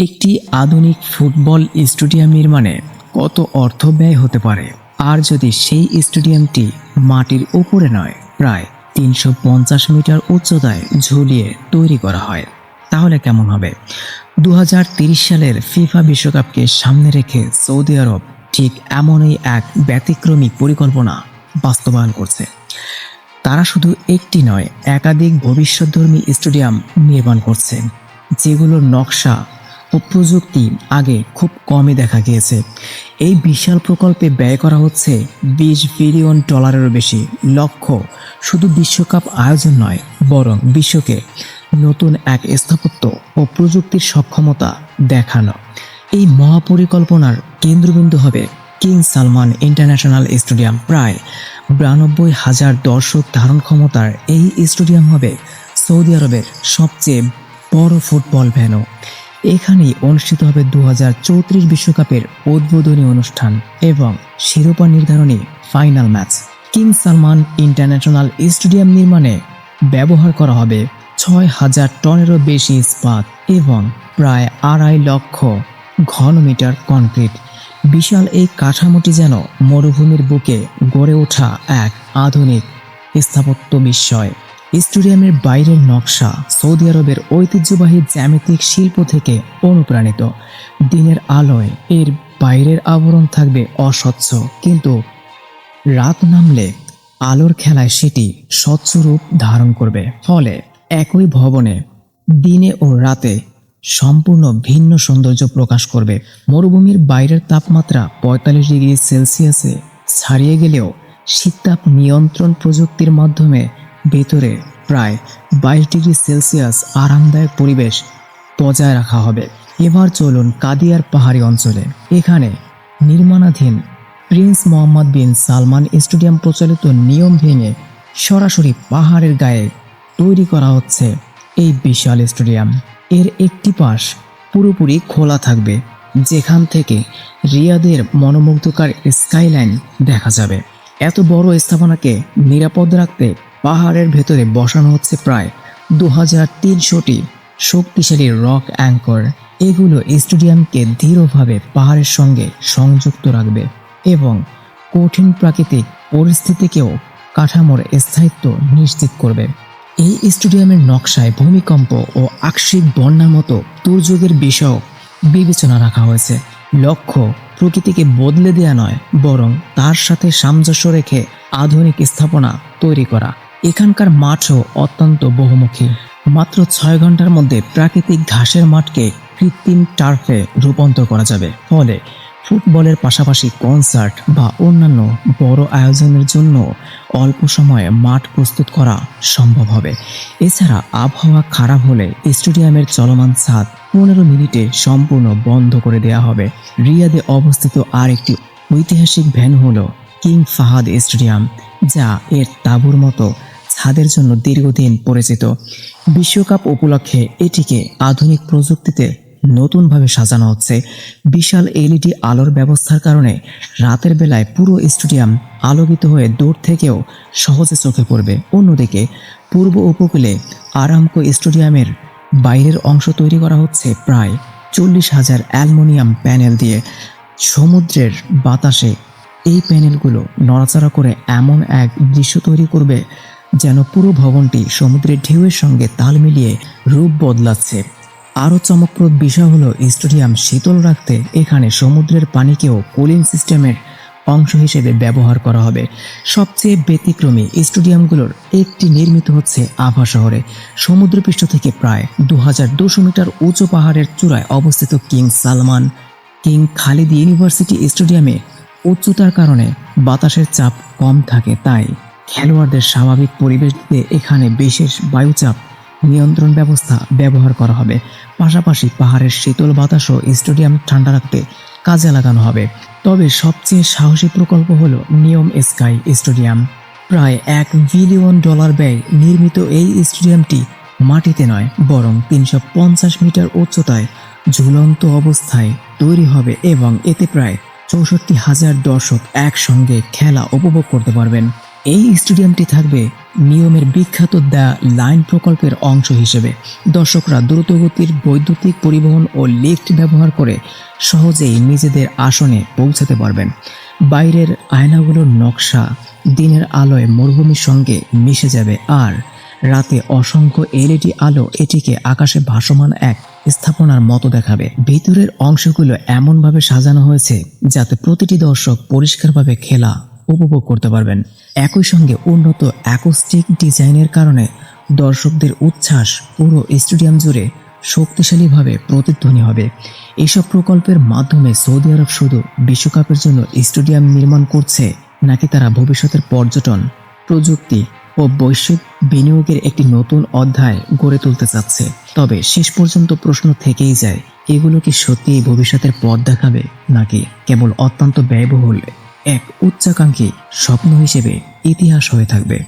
একটি আধুনিক football stadium নির্মাণে কত অর্থ ব্যয় হতে পারে? আর যদি সেই স্টেডিয়ামটি মাটির উপরে নয়, প্রায় ৩৫০ মিটার উচ্চতায় ঝুলিয়ে তৈরি করা হয়, তাহলে কেমন হবে? ২০৩০ সালের ফিফা বিশ্বকাপকে সামনে রেখে সৌদি আরব ঠিক এমনই এক ব্যতিক্রমী পরিকল্পনা বাস্তবায়ন করছে। তারা শুধু একটি নয়, একাধিক ভবিষ্যৎধর্মী স্টেডিয়াম নির্মাণ করছে, যেগুলোর নকশা ও প্রযুক্তি আগে খুব কমই দেখা গিয়েছে। এই বিশাল প্রকল্পে ব্যয় করা হচ্ছে $20 বিলিয়নেরও বেশি। লক্ষ্য শুধু বিশ্বকাপ আয়োজন নয়, বরং বিশ্বকে নতুন এক স্থাপত্য ও প্রযুক্তির সক্ষমতা দেখানো। এই মহাপরিকল্পনার কেন্দ্রবিন্দু হবে কিং সালমান ইন্টারন্যাশনাল স্টেডিয়াম। প্রায় ৯২,০০০ দর্শক ধারণ ক্ষমতার এই স্টেডিয়াম হবে সৌদি আরবের সবচেয়ে বড় ফুটবল ভেন্যু। এখানেই অনুষ্ঠিত হবে ২০৩৪ বিশ্বকাপের উদ্বোধনী অনুষ্ঠান এবং শিরোপা নির্ধারণী final match. King Salman international stadium নির্মাণে ব্যবহার করা হবে ৬,০০০ টনেরও বেশি ইস্পাত এবং প্রায় ২.৫ লক্ষ ঘনমিটার কনক্রিট। বিশাল এই কাঠামোটি যেন মরুভূমির বুকে গড়ে ওঠা এক আধুনিক স্থাপত্য বিস্ময়। স্টেডিয়ামের বাইরের নকশা সৌদি আরবের ঐতিহ্যবাহী জ্যামিতিক শিল্প থেকে অনুপ্রাণিত। দিনের আলোয় এর বাইরের আবরণ থাকবে অস্বচ্ছ, কিন্তু রাত নামলে আলোর খেলায় সেটি স্বচ্ছ রূপ ধারণ করবে। ফলে একই ভবনে দিনে ও রাতে সম্পূর্ণ ভিন্ন সৌন্দর্য প্রকাশ করবে। মরুভূমির বাইরের তাপমাত্রা ৪৫ ডিগ্রি সেলসিয়াসে ছাড়িয়ে গেলেও শীতাপ নিয়ন্ত্রণ প্রযুক্তির মাধ্যমে ভেতরে প্রায় ২২ ডিগ্রি সেলসিয়াস আরামদায়ক পরিবেশ বজায় রাখা হবে। এবার চলুন কাদিয়ার পাহাড়ি অঞ্চলে। এখানে নির্মাণাধীন প্রিন্স মোহাম্মদ বিন সালমান স্টেডিয়াম প্রচলিত নিয়ম ভেঙে সরাসরি পাহাড়ের গায়ে তৈরি করা হচ্ছে এই বিশাল স্টেডিয়াম। এর একটি পাশ পুরোপুরি খোলা থাকবে, যেখান থেকে রিয়াদের মনোমুগ্ধকর স্কাইলাইন দেখা যাবে। এত বড় স্থাপনাকে নিরাপদ রাখতে পাহাড়ের ভেতরে বসানো হচ্ছে প্রায় ২৩০০টি শক্তিশালী রক অ্যাঙ্কর। এগুলো স্টেডিয়ামকে দৃঢ়ভাবে পাহাড়ের সঙ্গে সংযুক্ত রাখবে এবং কঠিন প্রাকৃতিক পরিস্থিতিকেও কাঠামোর স্থায়িত্ব নিশ্চিত করবে। এই স্টেডিয়ামের নকশায় ভূমিকম্প ও আকস্মিক বন্যার মতো দুর্যোগের বিষয় বিবেচনা রাখা হয়েছে। লক্ষ্য প্রকৃতিকে বদলে দেওয়া নয়, বরং তার সাথে সামঞ্জস্য রেখে আধুনিক স্থাপনা তৈরি করা। এখানকার মাঠও অত্যন্ত বহুমুখী। মাত্র ৬ ঘন্টার মধ্যে প্রাকৃতিক ঘাসের মাঠকে কৃত্রিম টার্ফে রূপান্তর করা যাবে। ফলে ফুটবলের পাশাপাশি কনসার্ট বা অন্যান্য বড় আয়োজনের জন্য অল্প সময়ে মাঠ প্রস্তুত করা সম্ভব হবে। এছাড়া আবহাওয়া খারাপ হলে স্টেডিয়ামের চলমান ছাদ ১৫ মিনিটে সম্পূর্ণ বন্ধ করে দেওয়া হবে। রিয়াদে অবস্থিত আরেকটি ঐতিহাসিক ভেন্যু হলো কিং ফাহাদ স্টেডিয়াম, যা এর তাঁবুর মতো ছাদের জন্য দীর্ঘদিন পরিচিত। বিশ্বকাপ উপলক্ষে এটিকে আধুনিক প্রযুক্তিতে নতুনভাবে সাজানো হচ্ছে। বিশাল এলইডি আলোর ব্যবস্থার কারণে রাতের বেলায় পুরো স্টেডিয়াম আলোকিত হয়ে দূর থেকেও সহজে চোখে পড়বে। অন্যদিকে পূর্ব উপকূলে আরামকো স্টেডিয়ামের বাইরের অংশ তৈরি করা হচ্ছে প্রায় ৪০,০০০ অ্যালুমিনিয়াম প্যানেল দিয়ে। সমুদ্রের বাতাসে এই প্যানেলগুলো নড়াচড়া করে এমন এক দৃশ্য তৈরি করবে যেন পুরো ভবনটি সমুদ্রের ঢেউয়ের সঙ্গে তাল মিলিয়ে রূপ বদলাচ্ছে। আরও চমকপ্রদ বিষয় হলো স্টেডিয়াম শীতল রাখতে এখানে সমুদ্রের পানিকেও কুলিং সিস্টেমের অংশ হিসেবে ব্যবহার করা হবে। সবচেয়ে ব্যতিক্রমী স্টেডিয়ামগুলোর একটি নির্মিত হচ্ছে আভা শহরে। সমুদ্রপৃষ্ঠ থেকে প্রায় ২২০০ মিটার উঁচু পাহাড়ের চূড়ায় অবস্থিত king Salman king Khalid university স্টেডিয়ামে উচ্চতার কারণে বাতাসের চাপ কম থাকে, তাই খেলোয়াড়দের স্বাভাবিক পরিবেশ দিতে এখানে বিশেষ বায়ুচাপ নিয়ন্ত্রণ ব্যবস্থা ব্যবহার করা হবে। পাশাপাশি পাহাড়ের শীতল বাতাসও স্টেডিয়াম ঠান্ডা রাখতে কাজে লাগানো হবে। তবে সবচেয়ে সাহসী প্রকল্প হলো নিয়ম স্কাই স্টেডিয়াম। প্রায় $১ বিলিয়ন ব্যয় নির্মিত এই স্টেডিয়ামটি মাটিতে নয়, বরং ৩৫০ মিটার উচ্চতায় ঝুলন্ত অবস্থায় তৈরি হবে এবং এতে প্রায় ৬৪,০০০ দর্শক একসঙ্গে খেলা উপভোগ করতে পারবেন। এই স্টেডিয়ামটি থাকবে নিয়মের বিখ্যাত দ্য লাইন প্রকল্পের অংশ হিসেবে দর্শকরা দ্রুতগতির বৈদ্যুতিক পরিবহন ও লিফট ব্যবহার করে সহজেই নিজেদের আসনে পৌঁছাতে পারবেন। বাইরের আয়নাগুলোর নকশা দিনের আলোয় মরুভূমির সঙ্গে মিশে যাবে, আর রাতে অসংখ্য এলইডি আলো এটিকে আকাশে ভাসমান এক স্থাপনার মতো দেখাবে। ভিতরের অংশগুলো এমনভাবে সাজানো হয়েছে যাতে প্রতিটি দর্শক পরিষ্কারভাবে খেলা উপভোগ করতে পারবেন। একই সঙ্গে উন্নত অ্যাকোস্টিক ডিজাইনের কারণে দর্শকদের উচ্ছ্বাস পুরো স্টেডিয়াম জুড়ে শক্তিশালীভাবে প্রতিধ্বনি হবে। এসব প্রকল্পের মাধ্যমে সৌদি আরব শুধু বিশ্বকাপের জন্য স্টেডিয়াম নির্মাণ করছে, নাকি তারা ভবিষ্যতের পর্যটন, প্রযুক্তি ও বৈশ্বিক বিনিয়োগের একটি নতুন অধ্যায় গড়ে তুলতে চাচ্ছে। তবে শেষ পর্যন্ত প্রশ্ন থেকেই যায়, এগুলো কি সত্যিই ভবিষ্যতের পথ দেখাবে, নাকি কেবল অত্যন্ত ব্যয়বহুল এক উচ্চাকাঙ্ক্ষী স্বপ্ন হিসেবে ইতিহাস হয়ে থাকবে?